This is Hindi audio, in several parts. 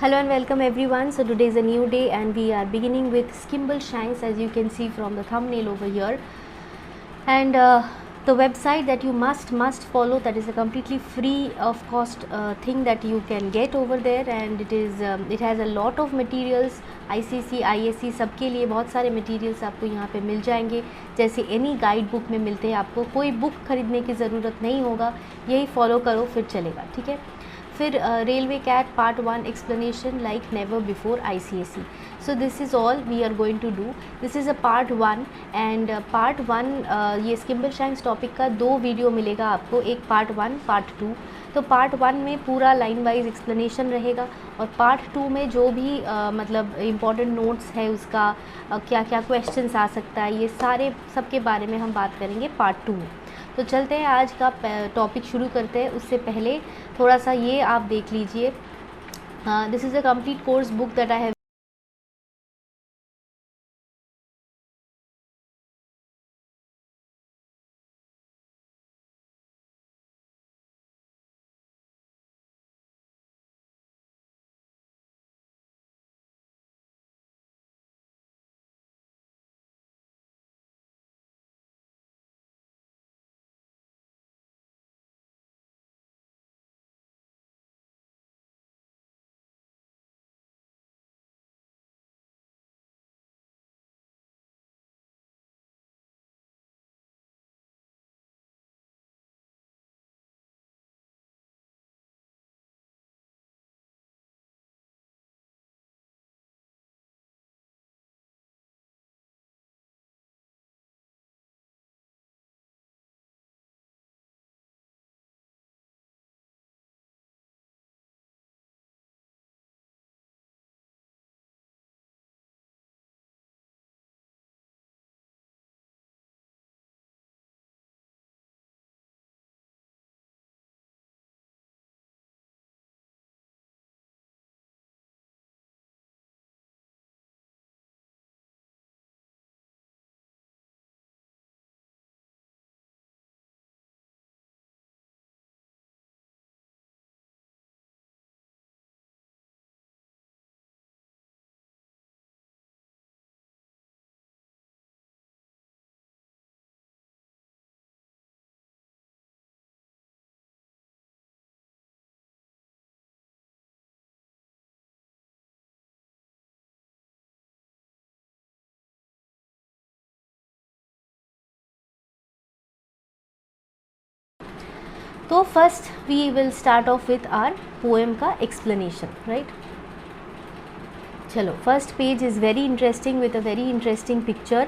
Hello and welcome everyone. So today is a new day and we are beginning with Skimble Shanks, as you can see from the thumbnail over here. And the website that you must follow, that is a completely free of cost thing that you can get over there, and it has a lot of materials. ICC ISC सबके लिए बहुत सारे मटेरियल्स आपको यहाँ पे मिल जाएंगे, जैसे एनी गाइड बुक में मिलते हैं। आपको कोई बुक खरीदने की ज़रूरत नहीं होगा, यही फॉलो करो फिर चलेगा, ठीक है। फिर railway cat part 1 explanation like never before ICSE. So this is all we are going to do. This is a part 1 and part 1 ये स्किम्बल शैंक्स टॉपिक का 2 वीडियो मिलेगा आपको, एक पार्ट 1 पार्ट 2. तो पार्ट 1 में पूरा लाइन वाइज एक्सप्लेनेशन रहेगा और पार्ट 2 में जो भी मतलब इम्पॉर्टेंट नोट्स है उसका क्या क्या क्वेश्चंस आ सकता है, ये सारे सब के बारे में हम बात करेंगे पार्ट 2 में. तो चलते हैं, आज का टॉपिक शुरू करते हैं. उससे पहले थोड़ा सा ये आप देख लीजिए. This is a complete course book that I have. तो first we will start off with our poem का एक्सप्लेनेशन, राइट. चलो, first page is very interesting with a very interesting picture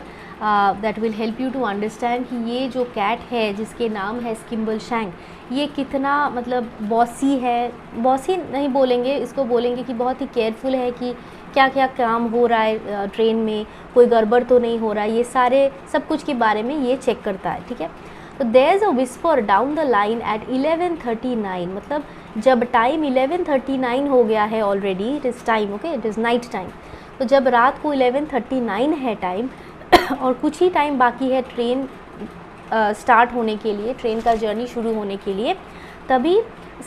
that will help you to understand कि ये जो कैट है जिसके नाम है स्किम्बल शैंक, ये कितना मतलब बॉसी है. बॉसी नहीं बोलेंगे इसको, बोलेंगे कि बहुत ही केयरफुल है कि क्या क्या काम हो रहा है ट्रेन में, कोई गड़बड़ तो नहीं हो रहा है, ये सारे सब कुछ के बारे में ये चेक करता है, ठीक है. तो there is a whisper down the line at 11:39, मतलब जब टाइम 11:39 हो गया है already, it is time, okay, it is night time. तो जब रात को 11:39 है टाइम और कुछ ही टाइम बाकी है ट्रेन स्टार्ट होने के लिए, ट्रेन का जर्नी शुरू होने के लिए, तभी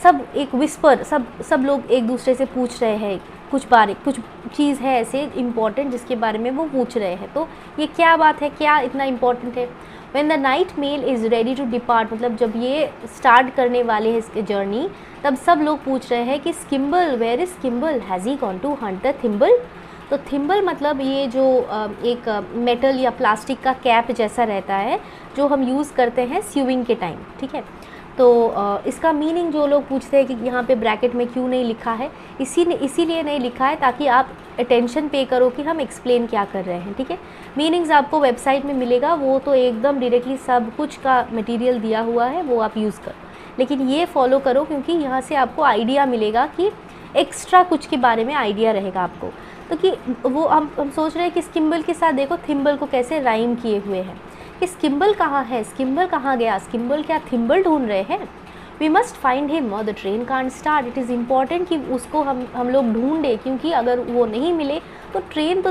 सब एक विस्पर, सब लोग एक दूसरे से पूछ रहे हैं कुछ चीज़ है ऐसे इम्पॉर्टेंट जिसके बारे में वो पूछ रहे हैं. तो ये क्या बात है, क्या इतना इम्पॉर्टेंट है. When the night mail is ready to depart, मतलब जब ये स्टार्ट करने वाले हैं इसके जर्नी, तब सब लोग पूछ रहे हैं कि Skimble, where is Skimble, has he gone to hunt the thimble. तो थिम्बल मतलब ये जो एक मेटल या प्लास्टिक का कैप जैसा रहता है जो हम यूज़ करते हैं स्यूइंग के टाइम, ठीक है. तो इसका मीनिंग जो लोग पूछते हैं कि यहाँ पे ब्रैकेट में क्यों नहीं लिखा है, इसीलिए नहीं लिखा है ताकि आप अटेंशन पे करो कि हम एक्सप्लेन क्या कर रहे हैं, ठीक है. मीनिंग्स आपको वेबसाइट में मिलेगा, वो तो एकदम डायरेक्टली सब कुछ का मटेरियल दिया हुआ है, वो आप यूज़ करो, लेकिन ये फॉलो करो क्योंकि यहाँ से आपको आइडिया मिलेगा कि एक्स्ट्रा कुछ के बारे में आइडिया रहेगा आपको. तो कि वो हम सोच रहे हैं कि स्किम्बल के साथ देखो थिम्बल को कैसे राइम किए हुए हैं, कि स्किम्बल कहाँ है, स्किम्बल कहाँ गया, स्किम्बल क्या थिम्बल ढूंढ रहे हैं. वी मस्ट फाइंड हिम और the train can't start. It is important कि उसको हम लोग ढूंढें, क्योंकि अगर वो नहीं मिले तो ट्रेन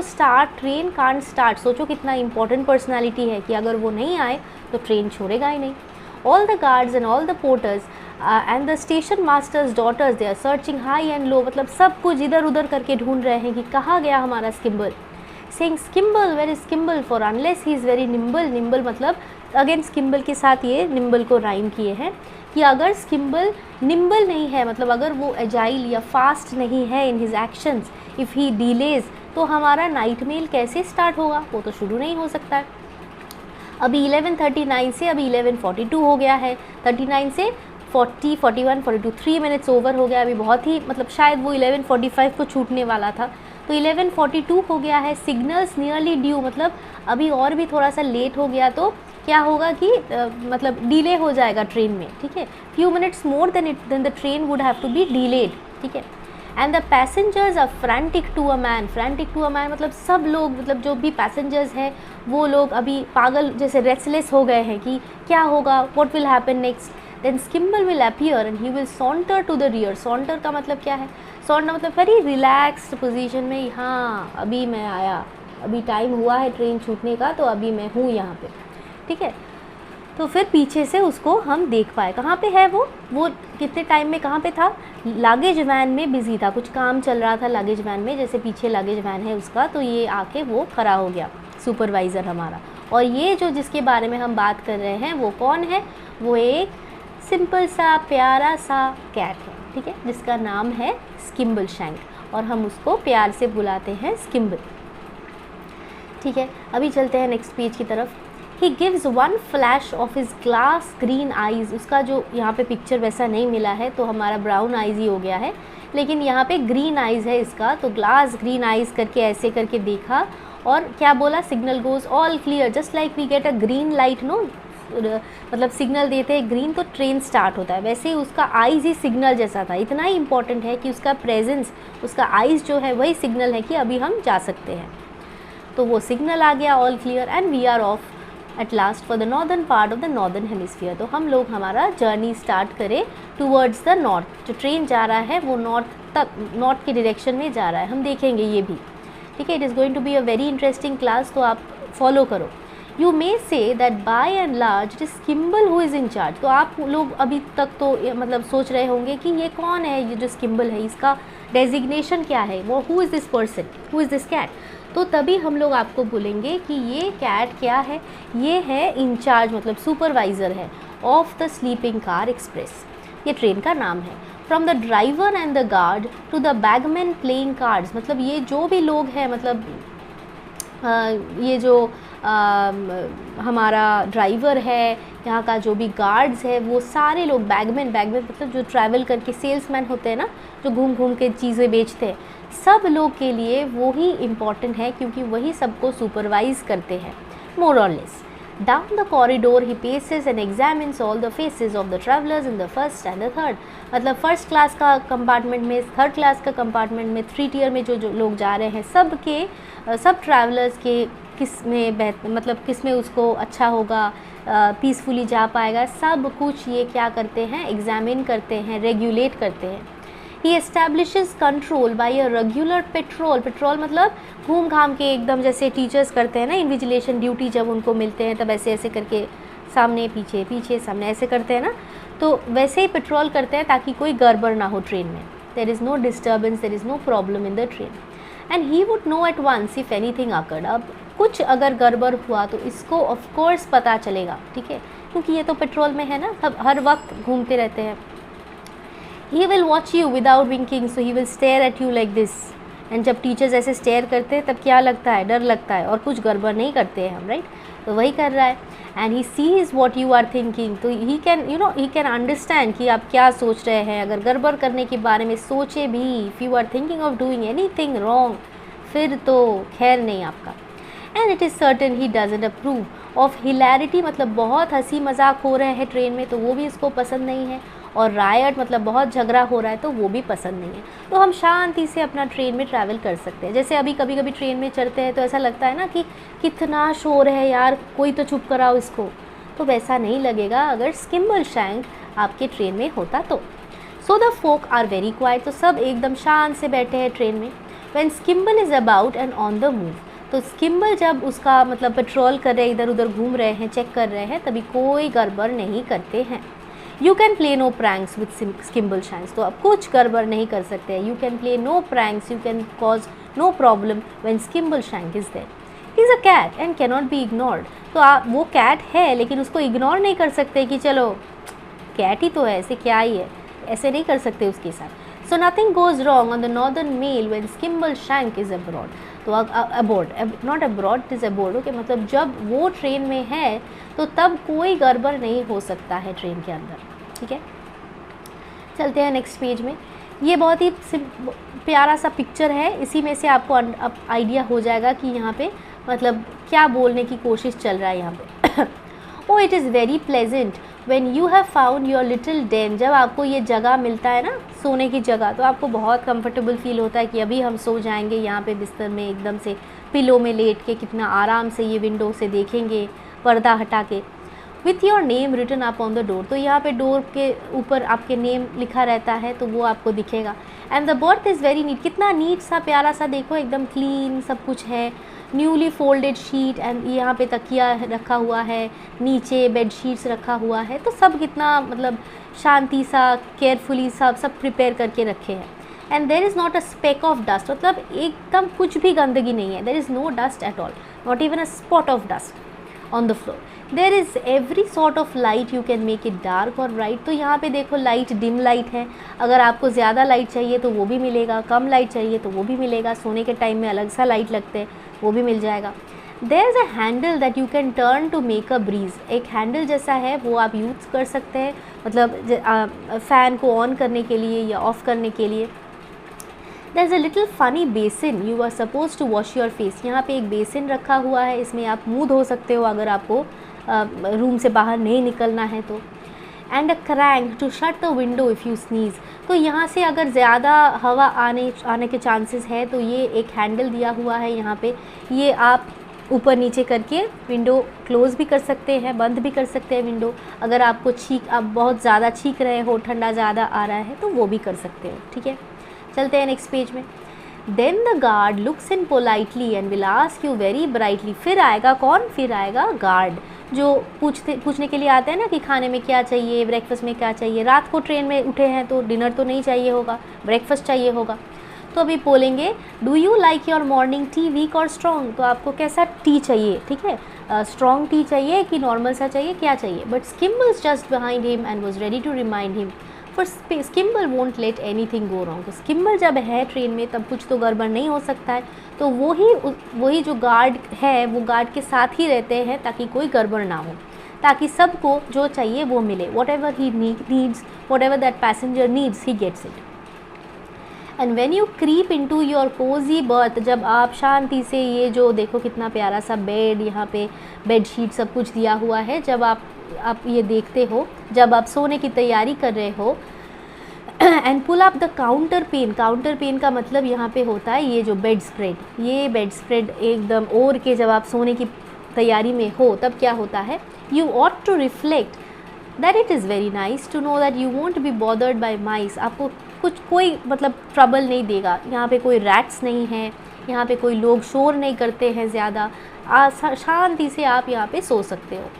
कांट स्टार्ट. सोचो कितना इंपॉर्टेंट पर्सनालिटी है कि अगर वो नहीं आए तो ट्रेन छोड़ेगा ही नहीं. All the guards and all the porters and the station masters daughters they are searching high and low, मतलब सब कुछ इधर उधर करके ढूंढ रहे हैं कि कहाँ गया हमारा Skimble. Saying Skimble where is Skimble for unless he is very nimble. Nimble मतलब अगेन स्किम्बल के साथ ये निम्बल को राइम किए हैं कि अगर स्किम्बल निम्बल नहीं है, मतलब अगर वो एजाइल या फास्ट नहीं है in his actions, if he delays, तो हमारा नाइट मेल कैसे स्टार्ट होगा, वो तो शुरू नहीं हो सकता है। अभी 11:39 से अभी 11:42 हो गया है, 39 से 40, 41, 42, 3 मिनट्स ओवर हो गया। अभी बहुत ही मतलब शायद वो 11:45 को छूटने वाला था, तो 11:42 हो गया है। सिग्नल्स नियरली ड्यू, मतलब अभी और भी थोड़ा सा लेट हो गया तो क्या होगा कि मतलब डिले हो जाएगा ट्रेन में, ठीक है। Few minutes more then the train would have to be delayed, ठीक है। And the passengers are frantic to a man. Frantic to a man मतलब सब लोग, मतलब जो भी पैसेंजर्स हैं वो लोग अभी पागल जैसे रेस्टलेस हो गए हैं कि क्या होगा, what will happen next. Then Skimble will appear and he will saunter to the rear. Saunter का मतलब क्या है, सॉन्टर मतलब वेरी रिलैक्स्ड पोजीशन में, हाँ अभी मैं आया, अभी टाइम हुआ है ट्रेन छूटने का, तो अभी मैं हूँ यहाँ पे, ठीक है। तो फिर पीछे से उसको हम देख पाए, कहाँ पे है वो कितने टाइम में कहाँ पे था, लगेज वैन में बिजी था, कुछ काम चल रहा था लगेज वैन में, जैसे पीछे लगेज वैन है उसका, तो ये आके वो खड़ा हो गया सुपरवाइज़र हमारा। और ये जो जिसके बारे में हम बात कर रहे हैं वो कौन है, वो एक सिंपल सा प्यारा सा कैट है, ठीक है, जिसका नाम है स्किम्बल शैंक, और हम उसको प्यार से बुलाते हैं स्किम्बल, ठीक है। अभी चलते हैं नेक्स्ट पेज की तरफ। He gives one flash of his glass green eyes। उसका जो यहाँ पे पिक्चर वैसा नहीं मिला है तो हमारा ब्राउन आइज़ ही हो गया है, लेकिन यहाँ पे ग्रीन आइज़ है इसका, तो ग्लास ग्रीन आइज़ करके ऐसे करके देखा और क्या बोला, signal goes all clear just like we get a green light, no, मतलब सिग्नल देते हैं ग्रीन तो ट्रेन स्टार्ट होता है, वैसे ही उसका आइज़ ही सिग्नल जैसा था। इतना ही इंपॉर्टेंट है कि उसका प्रेजेंस, उसका आइज़ जो है वही सिग्नल है कि अभी हम जा सकते हैं। तो वो सिग्नल आ गया all clear and we are off at last for the northern part of the northern hemisphere. तो हम लोग हमारा जर्नी स्टार्ट करें टूवर्ड्स द नॉर्थ। जो ट्रेन जा रहा है वो नॉर्थ तक, नॉर्थ के डायरेक्शन में जा रहा है, हम देखेंगे ये भी, ठीक है। It is going to be a very interesting class, तो आप फॉलो करो। You may say that by and large it is Skimble who is in charge. तो आप लोग अभी तक तो मतलब सोच रहे होंगे कि ये कौन है, ये जो स्किम्बल है इसका डेजिग्नेशन क्या है, वो who is this person, who is this cat. तो तभी हम लोग आपको बोलेंगे कि ये कैट क्या है, ये है इंचार्ज, मतलब सुपरवाइज़र है of the sleeping car express, ये ट्रेन का नाम है। From the driver and the guard to the bagman playing cards, मतलब ये जो भी लोग हैं, मतलब ये जो हमारा ड्राइवर है, यहाँ का जो भी गार्ड्स है, वो सारे लोग, बैगमैन मतलब जो ट्रैवल करके सेल्समैन होते हैं ना, जो घूम घूम के चीज़ें बेचते हैं, सब लोग के लिए वो ही इम्पॉर्टेंट है क्योंकि वही सबको सुपरवाइज़ करते हैं मोर और less. Down the corridor he paces and examines all the faces of the travellers in the first and the third. मतलब फर्स्ट क्लास का कंपार्टमेंट में, थर्ड क्लास का कंपार्टमेंट में, 3 टियर में जो लोग जा रहे हैं, सब ट्रैवलर्स के किस में मतलब किस में उसको अच्छा होगा, पीसफुली जा पाएगा, सब कुछ ये क्या करते हैं, एग्जामिन करते हैं, रेगुलेट करते हैं। He establishes control by a regular patrol. Patrol मतलब घूम घाम के एकदम जैसे टीचर्स करते हैं ना इन्विजिलेशन ड्यूटी, जब उनको मिलते हैं तब ऐसे ऐसे करके सामने पीछे पीछे सामने ऐसे करते हैं ना, तो वैसे ही पेट्रोल करते हैं ताकि कोई गड़बड़ ना हो ट्रेन में। There is no disturbance, there is no problem in the train and he would know at once if anything occurred. अब कुछ अगर गड़बड़ हुआ तो इसको ऑफ कोर्स पता चलेगा, ठीक है, क्योंकि ये तो पेट्रोल में है ना, सब हर वक्त घूमते रहते हैं। He will watch you without winking, so he will stare at you like this. And जब टीचर्स ऐसे स्टेयर करते हैं तब क्या लगता है, डर लगता है, और कुछ गड़बड़ नहीं करते हैं हम, राइट। तो वही कर रहा है। And he sees what you are thinking, तो he can he can understand कि आप क्या सोच रहे हैं। अगर गड़बड़ करने के बारे में सोचे भी, if you are thinking of doing anything wrong, फिर तो खैर नहीं आपका। And it is certain he doesn't approve of hilarity, मतलब बहुत हंसी मजाक हो रहे हैं ट्रेन में, तो वो भी इसको पसंद नहीं है। और रायट मतलब बहुत झगड़ा हो रहा है, तो वो भी पसंद नहीं है। तो हम शांति से अपना ट्रेन में ट्रैवल कर सकते हैं। जैसे अभी कभी कभी ट्रेन में चढ़ते हैं तो ऐसा लगता है ना कि कितना शोर है यार, कोई तो चुप कराओ इसको, तो वैसा नहीं लगेगा अगर स्किम्बल शैंक आपके ट्रेन में होता तो। So the folk are very quiet, तो सब एकदम शांत से बैठे हैं ट्रेन में। When Skimble is about and on the move, तो स्किम्बल जब उसका मतलब पेट्रोल कर रहे हैं, इधर उधर घूम रहे हैं, चेक कर रहे हैं, तभी कोई गड़बड़ नहीं करते हैं। You can play no pranks with Skimble Shanks, तो आप कुछ गड़बड़ नहीं कर सकते हैं। You can play no pranks, you can cause no problem when Skimble Shank is there. He is a cat and can not be ignored, तो आप वो कैट है लेकिन उसको इग्नोर नहीं कर सकते कि चलो कैट ही तो है, ऐसे क्या ही है, ऐसे नहीं कर सकते उसके साथ। So nothing goes wrong on the northern mail when Skimble Shank is abroad, तो aboard, not abroad, it is aboard, okay, मतलब जब वो ट्रेन में है तो तब कोई गड़बड़ नहीं हो सकता है ट्रेन के अंदर, ठीक है। चलते हैं नेक्स्ट पेज में। ये बहुत ही प्यारा सा पिक्चर है, इसी में से आपको आइडिया हो जाएगा कि यहाँ पे मतलब क्या बोलने की कोशिश चल रहा है यहाँ पे। Oh it is very pleasant when you have found your little den, जब आपको ये जगह मिलता है ना सोने की जगह, तो आपको बहुत कंफर्टेबल फील होता है कि अभी हम सो जाएंगे यहाँ पे बिस्तर में, एकदम से पिलो में लेट के कितना आराम से ये विंडो से देखेंगे पर्दा हटा के। With your name written up on the door, तो यहाँ पे डोर के ऊपर आपके नेम लिखा रहता है तो वो आपको दिखेगा। And the birth is very neat, कितना नीट सा प्यारा सा, देखो एकदम क्लीन सब कुछ है। न्यूली फोल्डेड शीट एंड यहाँ पे तकिया रखा हुआ है, नीचे बेड शीट्स रखा हुआ है, तो सब कितना मतलब शांति सा केयरफुली सब प्रिपेयर करके रखे हैं। And there is not a speck of dust, मतलब एकदम कुछ भी गंदगी नहीं है, there is no dust at all, not even a spot of dust on the floor. There is every sort of light, you can make it dark और ब्राइट, तो यहाँ पे देखो लाइट डिम लाइट है, अगर आपको ज़्यादा लाइट चाहिए तो वो भी मिलेगा, कम लाइट चाहिए तो वो भी मिलेगा, सोने के टाइम में अलग सा लाइट लगते हैं वो भी मिल जाएगा। There is a handle that you can turn to make a breeze, एक हैंडल जैसा है वो आप यूज़ कर सकते हैं, मतलब फ़ैन को ऑन करने के लिए या ऑफ़ करने के लिए। There is a little funny basin, you are supposed to wash your face, यहाँ पे एक बेसिन रखा हुआ है, इसमें आप मुँह धो सकते हो अगर आपको रूम से बाहर नहीं निकलना है तो। And a crank to shut the window if you sneeze, तो यहाँ से अगर ज़्यादा हवा आने के चांसेस है तो ये एक हैंडल दिया हुआ है यहाँ पे, ये आप ऊपर नीचे करके विंडो क्लोज़ भी कर सकते हैं, बंद भी कर सकते हैं विंडो। अगर आपको आप बहुत ज़्यादा छींक रहे हो, ठंडा ज़्यादा आ रहा है तो वो भी कर सकते हो, ठीक है। चलते हैं नेक्स्ट पेज में। Then the guard looks in politely and will ask you very brightly, फिर आएगा कौन, फिर आएगा गार्ड, जो पूछने के लिए आते हैं ना कि खाने में क्या चाहिए, ब्रेकफास्ट में क्या चाहिए। रात को ट्रेन में उठे हैं तो डिनर तो नहीं चाहिए होगा, ब्रेकफास्ट चाहिए होगा, तो अभी बोलेंगे do you like your morning tea weak और स्ट्रॉन्ग, तो आपको कैसा टी चाहिए, ठीक है, स्ट्रॉन्ग टी चाहिए कि नॉर्मल सा चाहिए, क्या चाहिए। But Skimble's just behind him and was ready to remind him, for Skimble won't let anything go wrong, तो स्किम्बल जब है ट्रेन में तब कुछ तो गड़बड़ नहीं हो सकता है, तो वही जो गार्ड है वो गार्ड के साथ ही रहते हैं ताकि कोई गड़बड़ ना हो, ताकि सबको जो चाहिए वो मिले, whatever he needs, whatever that passenger needs he gets it. And when you creep in to your cosy berth, जब आप शांति से, ये जो देखो कितना प्यारा सा बेड, यहाँ पे बेड शीट सब कुछ दिया हुआ है, जब आप ये देखते हो, जब आप सोने की तैयारी कर रहे हो। And pull up the counterpane, counterpane का मतलब यहाँ पे होता है ये जो बेड स्प्रेड, ये बेड स्प्रेड एकदम ओढ़ के जब आप सोने की तैयारी में हो तब क्या होता है, you ought to reflect that it is very nice to know that you won't be bothered by mice, आपको कोई मतलब ट्रबल नहीं देगा, यहाँ पे कोई रैट्स नहीं है, यहाँ पे कोई लोग शोर नहीं करते हैं ज़्यादा, शांति से आप यहाँ पे सो सकते हो।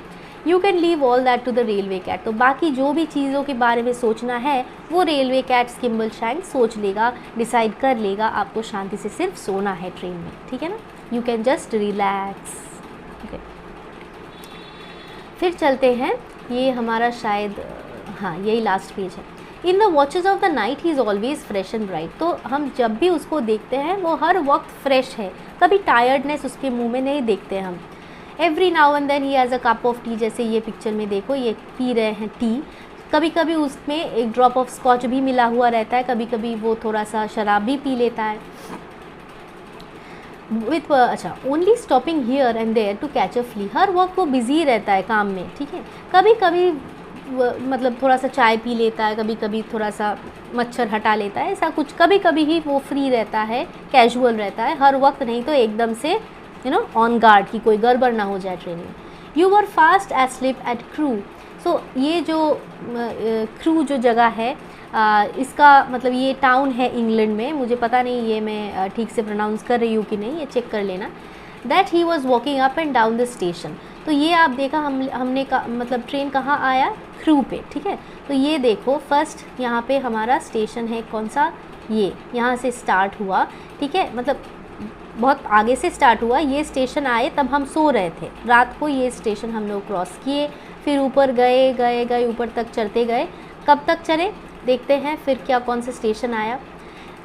You can leave all that to the railway cat, तो बाकी जो भी चीज़ों के बारे में सोचना है वो रेलवे कैट स्किम्बल शैंक सोच लेगा, डिसाइड कर लेगा, आपको शांति से सिर्फ सोना है ट्रेन में, ठीक है ना। You can just relax, okay. फिर चलते हैं, ये हमारा शायद हाँ यही लास्ट पेज है। In the watches of the night he is always fresh and bright, तो हम जब भी उसको देखते हैं वो हर वक्त फ्रेश है, कभी टायर्डनेस उसके मुंह में नहीं देखते हम। Every now and then he has a cup of tea, जैसे ये पिक्चर में देखो ये पी रहे हैं टी, कभी कभी उसमें एक ड्रॉप ऑफ स्कॉच भी मिला हुआ रहता है, कभी कभी वो थोड़ा सा शराब भी पी लेता है। विथ अच्छा only stopping here and there to catch a flea, हर वक्त वो बिज़ी रहता है काम में, ठीक है। कभी कभी मतलब थोड़ा सा चाय पी लेता है, कभी कभी थोड़ा सा मच्छर हटा लेता है, ऐसा कुछ, कभी कभी ही वो फ्री रहता है, कैजुअल रहता है, हर वक्त नहीं तो एकदम से ऑन गार्ड की कोई गड़बड़ ना हो जाए ट्रेन में। You were fast asleep at Crewe, सो ये जो क्रू जो जगह है इसका मतलब ये टाउन है इंग्लैंड में, मुझे पता नहीं ये मैं ठीक से प्रोनाउंस कर रही हूँ कि नहीं, ये चेक कर लेना। That he was walking up and down the station, तो ये आप देखा हमने का मतलब ट्रेन कहाँ आया, क्रू पे, ठीक है। तो ये देखो फर्स्ट यहाँ पे हमारा स्टेशन है कौन सा, ये यहाँ से स्टार्ट हुआ, ठीक है, मतलब बहुत आगे से स्टार्ट हुआ, ये स्टेशन आए तब हम सो रहे थे, रात को ये स्टेशन हम लोग क्रॉस किए, फिर ऊपर गए गए गए ऊपर तक चढ़ते गए, कब तक चले देखते हैं फिर क्या कौन सा स्टेशन आया।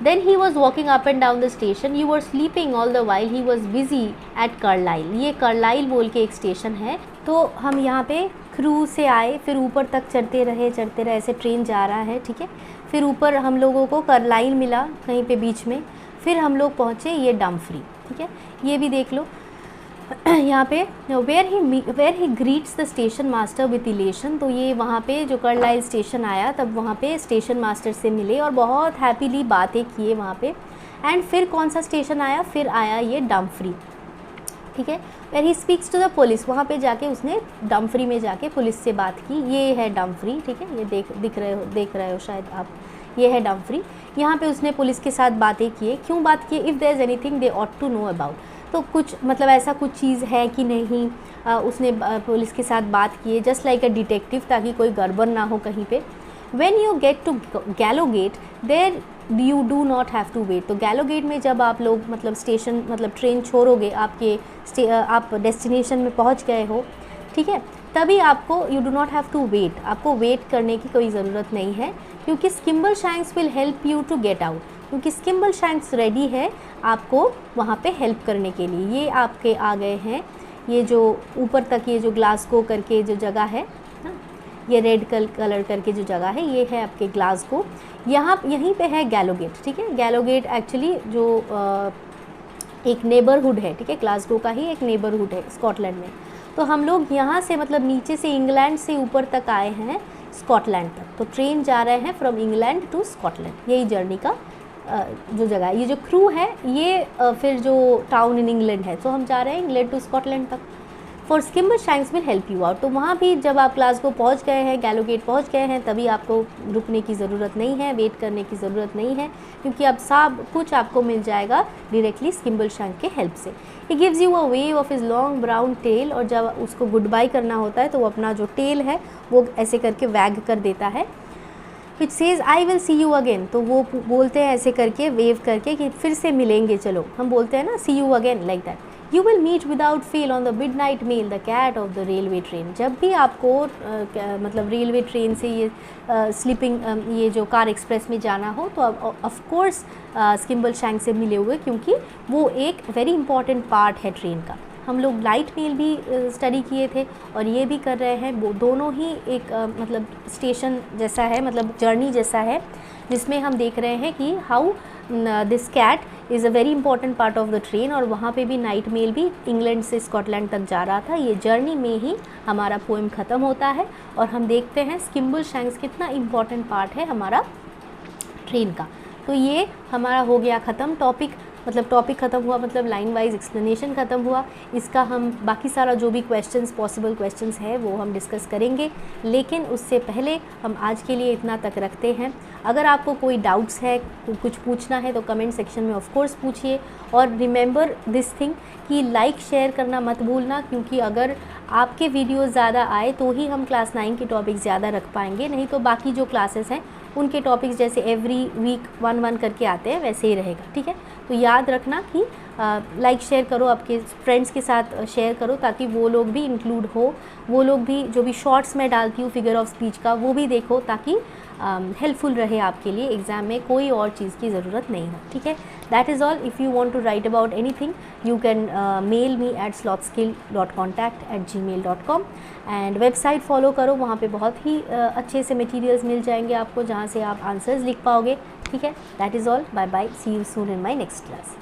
Then he was walking up and down the station. You were sleeping all the while. He was busy at Carlisle. ये Carlisle बोल के एक स्टेशन है। तो हम यहाँ पे क्रू से आए, फिर ऊपर तक चढ़ते रहे ऐसे ट्रेन जा रहा है, ठीक है। फिर ऊपर हम लोगों को कार्लाइल मिला कहीं पे बीच में, फिर हम लोग पहुँचे ये डम्फ्री, ठीक है। ये भी देख लो यहाँ पे where he greets the station master with elation. तो ये वहाँ पे जो कार्लाइल स्टेशन आया तब वहाँ पे स्टेशन मास्टर से मिले और बहुत हैप्पीली बातें किए वहाँ पे। एंड फिर कौन सा स्टेशन आया, फिर आया ये डम्फ्री, ठीक है। Where he speaks to the police, वहाँ पे जाके उसने डम्फ्री में जाके पुलिस से बात की। ये है डम्फ्री, ठीक है, ये देख रहे हो शायद आप, ये है डम्फ्री। यहाँ पे उसने पुलिस के साथ बातें किए। क्यों बात किए, if there is anything they ought to know about, तो कुछ मतलब ऐसा कुछ चीज़ है कि नहीं, उसने पुलिस के साथ बात किए जस्ट लाइक अ डिटेक्टिव, ताकि कोई गड़बड़ ना हो कहीं पे। When you get to Gallowgate there you do not have to wait. तो गैलोगेट में जब आप लोग मतलब स्टेशन मतलब ट्रेन छोड़ोगे, आप डेस्टिनेशन में पहुंच गए हो, ठीक है, तभी आपको you do not have to wait, आपको वेट करने की कोई ज़रूरत नहीं है, क्योंकि Skimble Shanks will help you to get out, क्योंकि स्किम्बलशैंक्स रेडी है आपको वहाँ पे हेल्प करने के लिए। ये आपके आ गए हैं, ये जो ऊपर तक ये जो ग्लासगो करके जो जगह है ना, ये रेड कलर करके जो जगह है, ये है आपके ग्लासगो। यहीं पे है गैलोगेट, ठीक है। गैलोगेट एक्चुअली जो एक नेबरहुड है, ठीक है, ग्लासगो का ही एक नेबरहुड है स्कॉटलैंड में। तो हम लोग यहाँ से मतलब नीचे से इंग्लैंड से ऊपर तक आए हैं स्कॉटलैंड तक। तो ट्रेन जा रहे हैं फ्रॉम इंग्लैंड टू स्कॉटलैंड, यही जर्नी का जो जगह है। ये जो क्रू है ये फिर जो टाउन इन इंग्लैंड है, तो हम जा रहे हैं इंग्लैंड टू स्कॉटलैंड तक। For Skimble Shanks will help you out. तो वहाँ भी जब आप ग्लासगो पहुँच गए हैं, गैलोगेट पहुँच गए हैं, तभी आपको रुकने की ज़रूरत नहीं है, वेट करने की ज़रूरत नहीं है, क्योंकि अब सब कुछ आपको मिल जाएगा डायरेक्टली स्किम्बलशैंक के हेल्प से। He gives you a wave of his long brown tail, और जब उसको गुड बाय करना होता है तो वो अपना जो टेल है वो ऐसे करके वैग कर देता है। Which says I will see you again, तो वो बोलते हैं ऐसे करके वेव करके कि फिर से मिलेंगे, चलो हम बोलते हैं ना see you again like that. You will meet without fail on the midnight mail, the cat of the railway train. जब भी आपको मतलब रेलवे ट्रेन से ये स्लीपिंग ये जो कार एक्सप्रेस में जाना हो, तो ऑफ कोर्स स्किम्बलशैंक से मिले हुए, क्योंकि वो एक वेरी इंपॉर्टेंट पार्ट है ट्रेन का। हम लोग लाइट मेल भी स्टडी किए थे और ये भी कर रहे हैं, वो दोनों ही एक मतलब स्टेशन जैसा है, मतलब जर्नी जैसा है, जिसमें हम देख रहे हैं कि how this cat is a very important part of the train. और वहाँ पे भी नाइट मेल भी इंग्लैंड से स्कॉटलैंड तक जा रहा था। ये जर्नी में ही हमारा पोएम ख़त्म होता है और हम देखते हैं स्किम्बलशैंक्स कितना इम्पॉर्टेंट पार्ट है हमारा ट्रेन का। तो ये हमारा हो गया ख़त्म टॉपिक, मतलब टॉपिक ख़त्म हुआ, मतलब लाइन वाइज एक्सप्लेनेशन ख़त्म हुआ। इसका हम बाकी सारा जो भी क्वेश्चंस पॉसिबल क्वेश्चंस है वो हम डिस्कस करेंगे, लेकिन उससे पहले हम आज के लिए इतना तक रखते हैं। अगर आपको कोई डाउट्स है, कुछ पूछना है, तो कमेंट सेक्शन में ऑफ कोर्स पूछिए। और रिमेंबर दिस थिंग कि लाइक शेयर करना मत भूलना, क्योंकि अगर आपके वीडियोस ज़्यादा आए तो ही हम क्लास 9 के टॉपिक ज़्यादा रख पाएंगे, नहीं तो बाकी जो क्लासेस हैं उनके टॉपिक्स जैसे एवरी वीक 1-1 करके आते हैं वैसे ही रहेगा, ठीक है। तो याद रखना कि लाइक शेयर करो, आपके फ्रेंड्स के साथ शेयर करो, ताकि वो लोग भी इंक्लूड हो, वो लोग भी जो भी शॉर्ट्स मैं डालती हूँ फिगर ऑफ स्पीच का वो भी देखो, ताकि हेल्पफुल रहे आपके लिए एग्ज़ाम में, कोई और चीज़ की ज़रूरत नहीं हो, ठीक है। That is all. If you want to write about anything you can mail me at slothskill.contact@gmail.com and website follow करो, वहाँ पे बहुत ही अच्छे से मटेरियल्स मिल जाएंगे आपको, जहाँ से आप आंसर्स लिख पाओगे, ठीक है। That is all. Bye bye, see you soon in my next class.